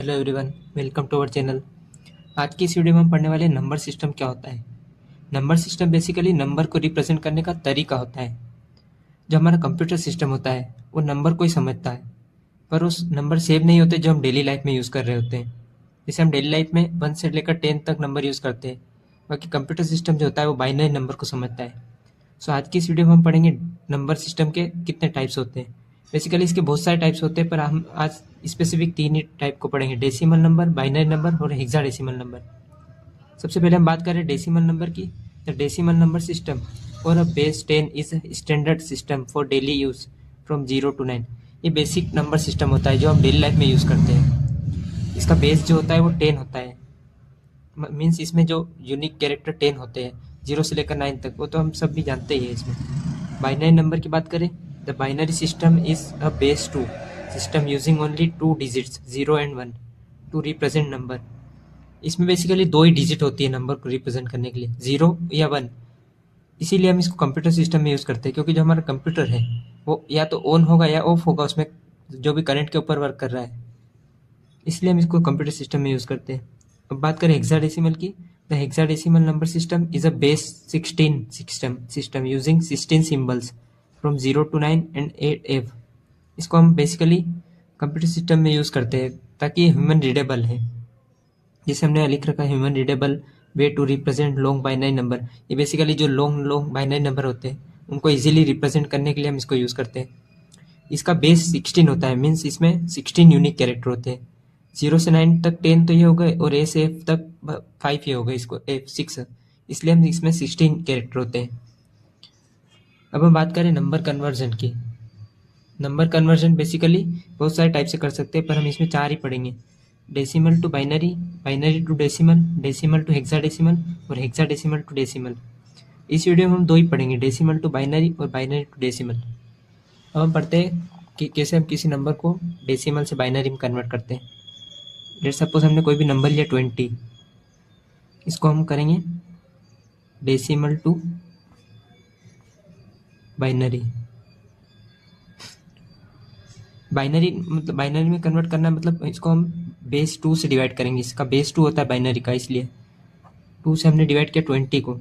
Hello everyone, welcome to our channel. आज की इस वीडियो में हम पढ़ने वाले नंबर सिस्टम क्या होता है। नंबर सिस्टम बेसिकली नंबर को रिप्रेजेंट करने का तरीका होता है। जो हमारा कंप्यूटर सिस्टम होता है वो नंबर को ही समझता है, पर उस नंबर सेव नहीं होते जो हम डेली लाइफ में यूज़ कर रहे होते हैं। जैसे हम डेली लाइफ में 1 से लेकर 10 तक नंबर यूज़ करते हैं, बाकी कंप्यूटर सिस्टम जो होता है वो बाइनरी नंबर को समझता है। सो आज की इस वीडियो में हम पढ़ेंगे नंबर सिस्टम के कितने टाइप्स होते हैं। बेसिकली इसके बहुत सारे टाइप्स होते हैं, पर हम आज स्पेसिफिक 3 ही टाइप को पढ़ेंगे: डेसिमल नंबर, बाइनरी नंबर और हेक्साडेसिमल नंबर। सबसे पहले हम बात करें डेसिमल नंबर की। द डेसिमल नंबर सिस्टम और a base 10 is a standard system for daily use from 0 to 9। ये बेसिक नंबर सिस्टम होता है जो हम डेली लाइफ में यूज़ करते हैं। इसका बेस जो होता है वो 10 होता है। मीन्स इसमें जो यूनिक कैरेक्टर 10 होते हैं, 0 से लेकर 9 तक, वो तो हम सब भी जानते ही हैं। इसमें बाइनरी नंबर की बात करें, the binary system is a base 2 system using only 2 digits 0 and 1 to represent number. इसमें बेसिकली 2 ही डिजिट होती है नंबर को रिप्रेजेंट करने के लिए, 0 या 1। इसीलिए हम इसको कंप्यूटर सिस्टम में यूज़ करते हैं, क्योंकि जो हमारा कंप्यूटर है वो या तो ऑन होगा या ऑफ होगा, उसमें जो भी करंट के ऊपर वर्क कर रहा है। इसलिए हम इसको कंप्यूटर सिस्टम में यूज़ करते हैं। अब बात करें हेक्साडेसिमल की। The hexadecimal number system is a base 16 system using 16 symbols from 0 to 9 and 8F। इसको हम बेसिकली कंप्यूटर सिस्टम में यूज़ करते हैं ताकि ये ह्यूमन रीडेबल है। जैसे हमने लिख रखा है, human readable way to represent long binary number. ये बेसिकली जो लॉन्ग बाइनरी नंबर होते हैं उनको इजीली रिप्रेजेंट करने के लिए हम इसको यूज़ करते हैं। इसका बेस 16 होता है, मीन्स इसमें 16 यूनिक कैरेक्टर होते हैं। 0 से 9 तक 10 तो ये हो गए, और ए से एफ तक 5 ये हो गए, इसको एफ 6, इसलिए हम इसमें 16 कैरेक्टर होते हैं। अब हम बात करें नंबर कन्वर्जन की। नंबर कन्वर्जन बेसिकली बहुत सारे टाइप से कर सकते हैं, पर हम इसमें 4 ही पढ़ेंगे: decimal to binary, binary to decimal, decimal to hexadecimal और हेक्साडेसिमल टू डेसिमल। इस वीडियो में हम 2 ही पढ़ेंगे, डेसिमल टू बाइनरी और बाइनरी टू डेसिमल। अब हम पढ़ते हैं कि कैसे हम किसी नंबर को डेसिमल से बाइनरी में कन्वर्ट करते हैं। लेट सपोज हमने कोई भी नंबर लिया 20, इसको हम करेंगे डेसिमल टू बाइनरी। बाइनरी मतलब बाइनरी में कन्वर्ट करना मतलब इसको हम बेस 2 से डिवाइड करेंगे। इसका बेस 2 होता है बाइनरी का, इसलिए 2 से हमने डिवाइड किया 20 को।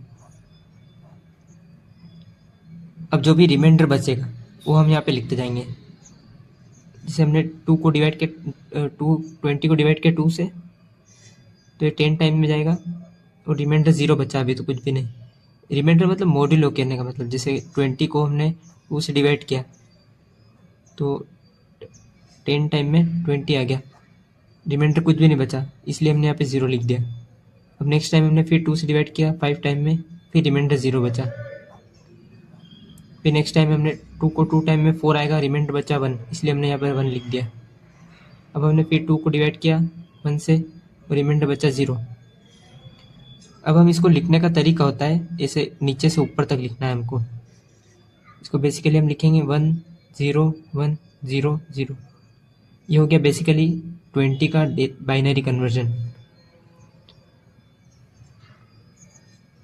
अब जो भी रिमाइंडर बचेगा वो हम यहाँ पे लिखते जाएंगे। जैसे हमने 2 को डिवाइड किया 20 को डिवाइड किया 2 से, तो ये 10 टाइम में जाएगा, और रिमाइंडर 0 बचा, अभी तो कुछ भी नहीं। रिमाइंडर मतलब मॉड्यूलो कहने का मतलब, जैसे 20 को हमने 2 से डिवाइड किया तो 10 टाइम में 20 आ गया, रिमाइंडर कुछ भी नहीं बचा, इसलिए हमने यहाँ पे 0 लिख दिया। अब नेक्स्ट टाइम हमने फिर 2 से डिवाइड किया 5 टाइम में, फिर रिमाइंडर 0 बचा। फिर नेक्स्ट टाइम हमने 2 को 2 टाइम में 4 आएगा, रिमाइंडर बचा 1, इसलिए हमने यहाँ पर 1 लिख दिया। अब हमने फिर 2 को डिवाइड किया 1 से, और रिमाइंडर बचा 0। अब हम इसको लिखने का तरीका होता है, ऐसे नीचे से ऊपर तक लिखना है हमको। इसको बेसिकली हम लिखेंगे 1 0 1 0 0। ये हो गया बेसिकली 20 का बाइनरी कन्वर्जन।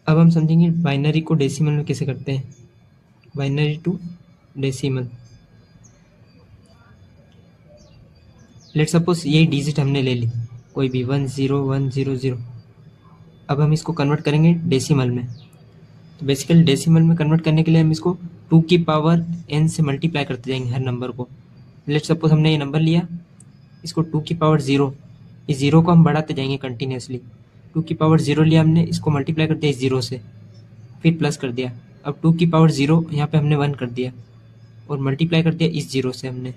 अब हम समझेंगे बाइनरी को डेसिमल में कैसे करते हैं। Binary to decimal. Let suppose ये डिजिट हमने ले ली, कोई भी 1 0 1 0 0। अब हम इसको कन्वर्ट करेंगे डेसिमल में। तो बेसिकली डेसिमल में कन्वर्ट करने के लिए हम इसको 2 की पावर n से मल्टीप्लाई करते जाएंगे हर नंबर को। लेट सपोज हमने ये नंबर लिया, इसको 2 की पावर 0, इस 0 को हम बढ़ाते जाएंगे कंटिन्यूसली। 2 की पावर 0 लिया हमने, इसको मल्टीप्लाई कर दिया इस 0 से, फिर प्लस कर दिया। अब 2 की पावर 0 यहाँ पे हमने 1 कर दिया, और मल्टीप्लाई कर दिया इस 0 से हमने,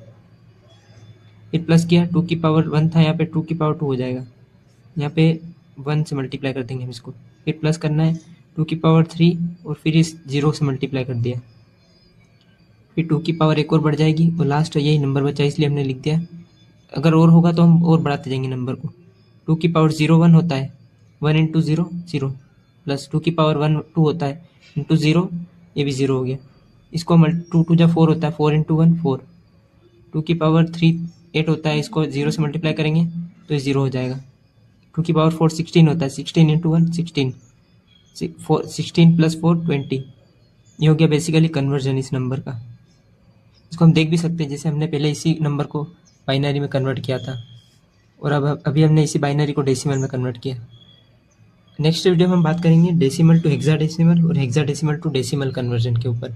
फिर प्लस किया। 2 की पावर 1 था, यहाँ पे 2 की पावर 2 हो जाएगा, यहाँ पे 1 से मल्टीप्लाई कर देंगे हम इसको, फिर प्लस करना है 2 की पावर 3, और फिर इस 0 से मल्टीप्लाई कर दिया, फिर 2 की पावर एक और बढ़ जाएगी, और लास्ट यही नंबर बचा, इसलिए हमने लिख दिया। अगर और होगा तो हम और बढ़ाते जाएंगे नंबर को। 2 की पावर 0 1 होता है, 1 इंटू 0 0, प्लस 2 की पावर 1 2 होता है, इंटू 0, ये भी 0 हो गया। इसको 2 2 जा 4 होता है, 4 इंटू 1 4। 2 की पावर 3 8 होता है, इसको 0 से मल्टीप्लाई करेंगे तो ये 0 हो जाएगा। 2 की पावर 4 16 होता है, 16 इंटू 1 16, 16 प्लस 4 20। ये हो गया बेसिकली कन्वर्जन इस नंबर का। इसको हम देख भी सकते हैं, जैसे हमने पहले इसी नंबर को बाइनरी में कन्वर्ट किया था। और अब अभी हमने इसी बाइनरी को डेसिमल में कन्वर्ट किया। नेक्स्ट वीडियो में हम बात करेंगे डेसिमल टू हेक्साडेसिमल और हेक्साडेसिमल टू डेसिमल कन्वर्जन के ऊपर।